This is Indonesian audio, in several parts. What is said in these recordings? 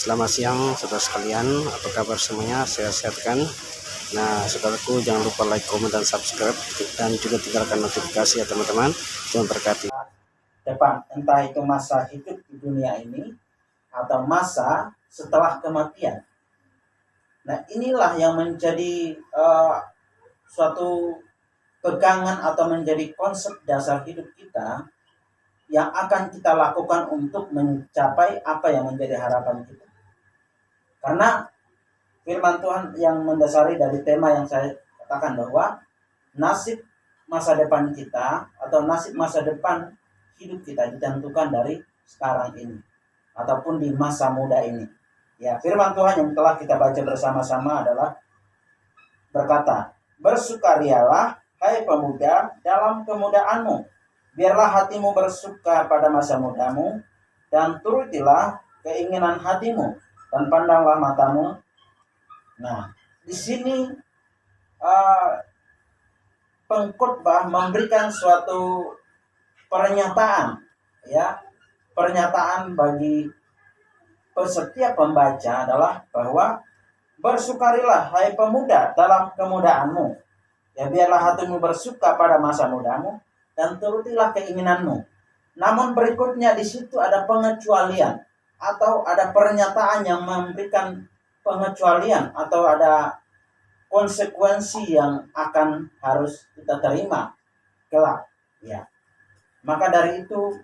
Selamat siang saudara sekalian, apa kabar semuanya? Sehat-sehat kan? Nah, saudaraku jangan lupa like, komen, dan subscribe, dan juga tinggalkan notifikasi ya teman-teman. Tuhan berkati. Depan, entah itu masa hidup di dunia ini atau masa setelah kematian. Nah, inilah yang menjadi suatu pegangan atau menjadi konsep dasar hidup kita yang akan kita lakukan untuk mencapai apa yang menjadi harapan kita. Karena firman Tuhan yang mendasari dari tema yang saya katakan bahwa nasib masa depan kita atau nasib masa depan hidup kita ditentukan dari sekarang ini ataupun di masa muda ini. Ya, firman Tuhan yang telah kita baca bersama-sama adalah berkata, "Bersukarialah hai pemuda dalam kemudaanmu. Biarlah hatimu bersuka pada masa mudamu, dan turutilah keinginan hatimu, dan pandanglah matamu." Nah, di sini pengkhotbah memberikan suatu pernyataan, ya, pernyataan bagi setiap pembaca adalah bahwa bersukarilah hai pemuda dalam kemudaanmu. Ya, biarlah hatimu bersuka pada masa mudamu, dan turutilah keinginanmu. Namun berikutnya di situ ada pengecualian atau ada pernyataan yang memberikan pengecualian atau ada konsekuensi yang akan harus kita terima kelak. Ya, maka dari itu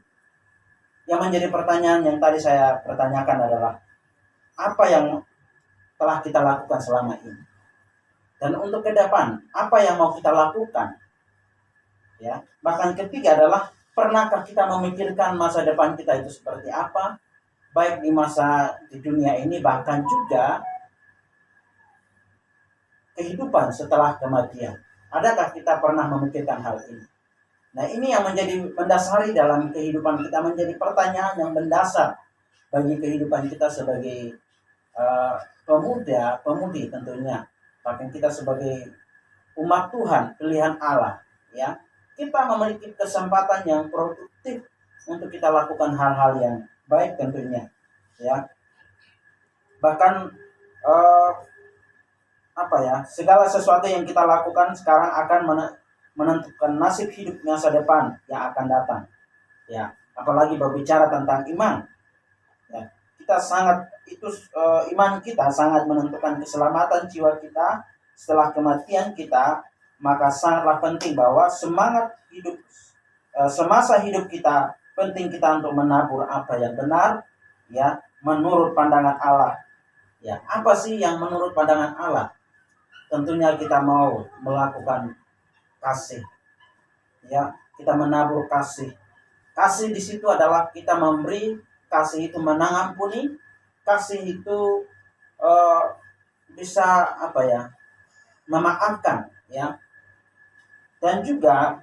yang menjadi pertanyaan yang tadi saya pertanyakan adalah apa yang telah kita lakukan selama ini, dan untuk ke depan apa yang mau kita lakukan. Ya, bahkan ketiga adalah pernahkah kita memikirkan masa depan kita itu seperti apa, baik di masa di dunia ini bahkan juga kehidupan setelah kematian. Adakah kita pernah memikirkan hal ini? Nah, ini yang menjadi mendasari dalam kehidupan kita, menjadi pertanyaan yang mendasar bagi kehidupan kita sebagai pemuda, pemudi tentunya. Bahkan kita sebagai umat Tuhan, pilihan Allah, ya. Kita memiliki kesempatan yang produktif untuk kita lakukan hal-hal yang baik tentunya, ya. Bahkan segala sesuatu yang kita lakukan sekarang akan menentukan nasib hidup masa depan yang akan datang. Ya, apalagi berbicara tentang iman. Ya, kita sangat iman kita sangat menentukan keselamatan jiwa kita setelah kematian kita. Maka sangatlah penting bahwa semasa hidup kita penting kita untuk menabur apa yang benar, ya, menurut pandangan Allah. Ya, apa sih yang menurut pandangan Allah? Tentunya kita mau melakukan kasih. Ya, kita menabur kasih. Kasih di situ adalah kita memberi, kasih itu mengampuni, kasih itu bisa memaafkan, ya. Dan juga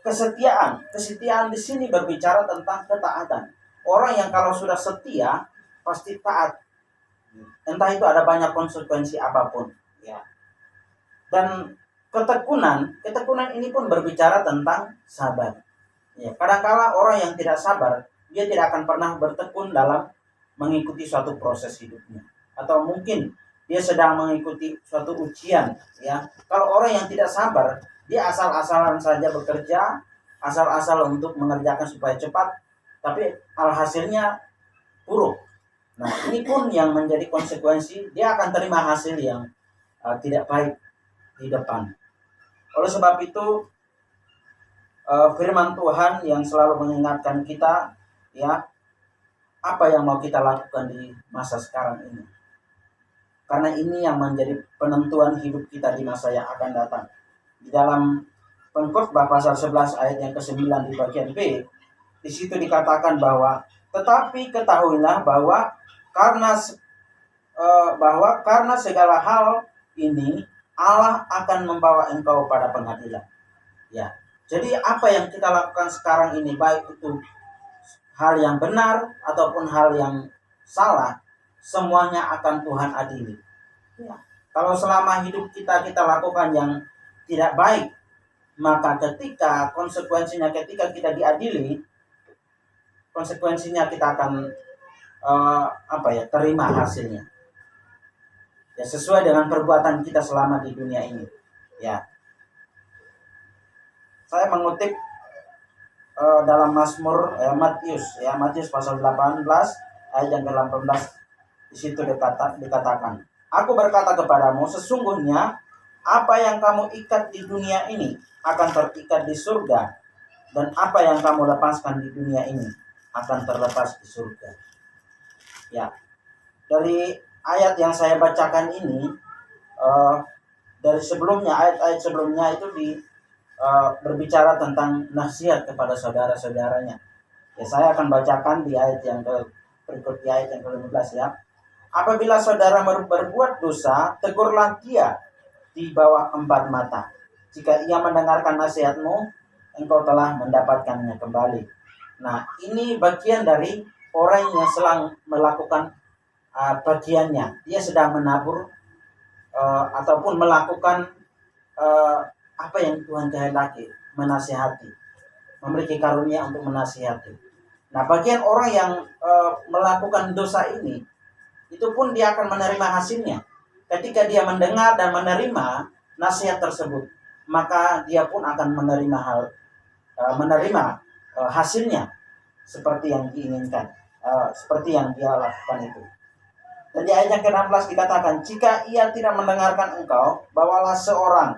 kesetiaan. Kesetiaan di sini berbicara tentang ketaatan. Orang yang kalau sudah setia pasti taat. Entah itu ada banyak konsekuensi apapun, ya. Dan ketekunan ini pun berbicara tentang sabar. Ya, kadang-kala orang yang tidak sabar, dia tidak akan pernah bertekun dalam mengikuti suatu proses hidupnya. Atau mungkin dia sedang mengikuti suatu ujian, ya. Kalau orang yang tidak sabar, dia asal-asalan saja bekerja, asal-asal untuk mengerjakan supaya cepat, tapi alhasilnya buruk. Nah, ini pun yang menjadi konsekuensi, dia akan terima hasil yang tidak baik di depan. Oleh sebab itu, firman Tuhan yang selalu mengingatkan kita, ya, apa yang mau kita lakukan di masa sekarang ini. Karena ini yang menjadi penentuan hidup kita di masa yang akan datang. Di dalam Pengkhotbah pasal 11 ayat yang ke-9 di bagian B, di situ dikatakan bahwa tetapi ketahuilah bahwa karena segala hal ini Allah akan membawa engkau pada pengadilan. Ya. Jadi apa yang kita lakukan sekarang ini, baik itu hal yang benar ataupun hal yang salah, semuanya akan Tuhan adili. Ya. Kalau selama hidup kita lakukan yang tidak baik, maka ketika kita diadili, konsekuensinya kita akan terima hasilnya. Ya, sesuai dengan perbuatan kita selama di dunia ini. Ya. Saya mengutip dalam Mazmur Matius pasal 18 ayat yang ke-18. Di situ dikatakan, "Aku berkata kepadamu, sesungguhnya apa yang kamu ikat di dunia ini akan terikat di surga, dan apa yang kamu lepaskan di dunia ini akan terlepas di surga." Ya, dari ayat yang saya bacakan ini, dari sebelumnya, ayat-ayat sebelumnya itu berbicara tentang nasihat kepada saudara-saudaranya. Ya, saya akan bacakan di ayat yang berikut, di ayat yang ke-15 ya. "Apabila saudara berbuat dosa, tegurlah dia di bawah 4 mata. Jika ia mendengarkan nasihatmu, engkau telah mendapatkannya kembali." Nah, ini bagian dari orang yang sedang melakukan bagiannya. Dia sedang menabur ataupun melakukan apa yang Tuhan kehendaki, menasihati, memberi karunia untuk menasihati. Nah, bagian orang yang melakukan dosa ini, itu pun dia akan menerima hasilnya. Ketika dia mendengar dan menerima nasihat tersebut, maka dia pun akan menerima hasilnya seperti yang diinginkan, seperti yang dia lakukan itu. Dan di ayat yang ke-16 dikatakan, "Jika ia tidak mendengarkan engkau, bawalah seorang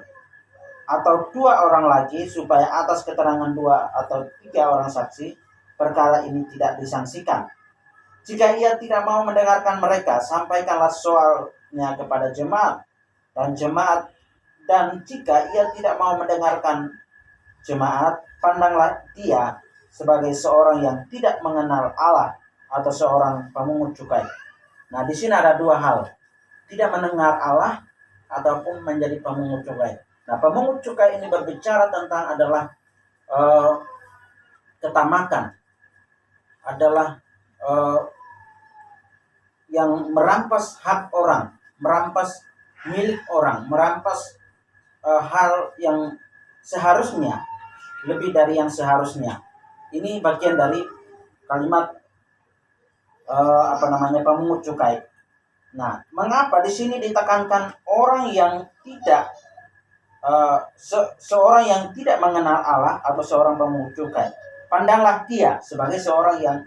atau 2 orang lagi, supaya atas keterangan 2 atau 3 orang saksi perkara ini tidak disangsikan. Jika ia tidak mau mendengarkan mereka, sampaikanlah soalnya kepada jemaat dan jika ia tidak mau mendengarkan jemaat, pandanglah dia sebagai seorang yang tidak mengenal Allah atau seorang pemungut cukai." Nah, di sini ada 2 hal, tidak mendengar Allah ataupun menjadi pemungut cukai. Nah, pemungut cukai ini berbicara tentang adalah ketamakan, adalah yang merampas hak orang, merampas milik orang, merampas hal yang seharusnya, lebih dari yang seharusnya. Ini bagian dari kalimat pemungut cukai. Nah, mengapa di sini ditekankan orang yang tidak seorang yang tidak mengenal Allah atau seorang pemungut cukai? Pandanglah dia sebagai seorang yang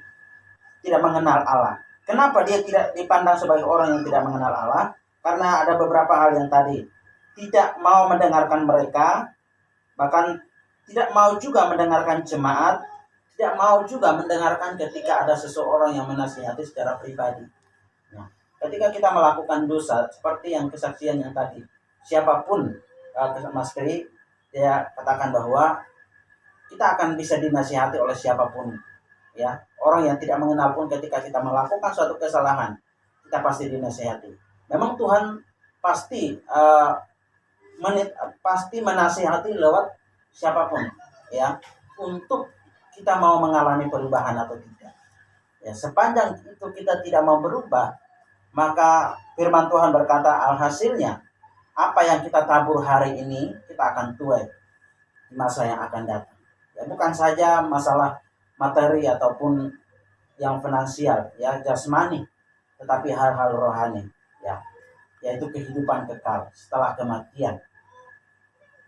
tidak mengenal Allah. Kenapa dia tidak dipandang sebagai orang yang tidak mengenal Allah? Karena ada beberapa hal yang tadi. Tidak mau mendengarkan mereka, bahkan tidak mau juga mendengarkan jemaat, tidak mau juga mendengarkan ketika ada seseorang yang menasihati secara pribadi. Nah, ketika kita melakukan dosa, seperti yang kesaksian yang tadi, siapapun, Mas Tri, dia katakan bahwa kita akan bisa dinasihati oleh siapapun. Ya, orang yang tidak mengenal pun ketika kita melakukan suatu kesalahan, kita pasti dinasihati. Memang Tuhan pasti pasti menasihati lewat siapapun, ya, untuk kita mau mengalami perubahan atau tidak. Ya, sepanjang itu kita tidak mau berubah, maka firman Tuhan berkata, alhasilnya apa yang kita tabur hari ini kita akan tuai di masa yang akan datang. Ya, bukan saja masalah materi ataupun yang finansial, ya, jasmani, tetapi hal-hal rohani, ya, yaitu kehidupan kekal setelah kematian.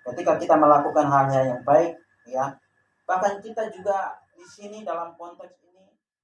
Ketika kita melakukan hal-hal yang baik, ya, bahkan kita juga di sini dalam konteks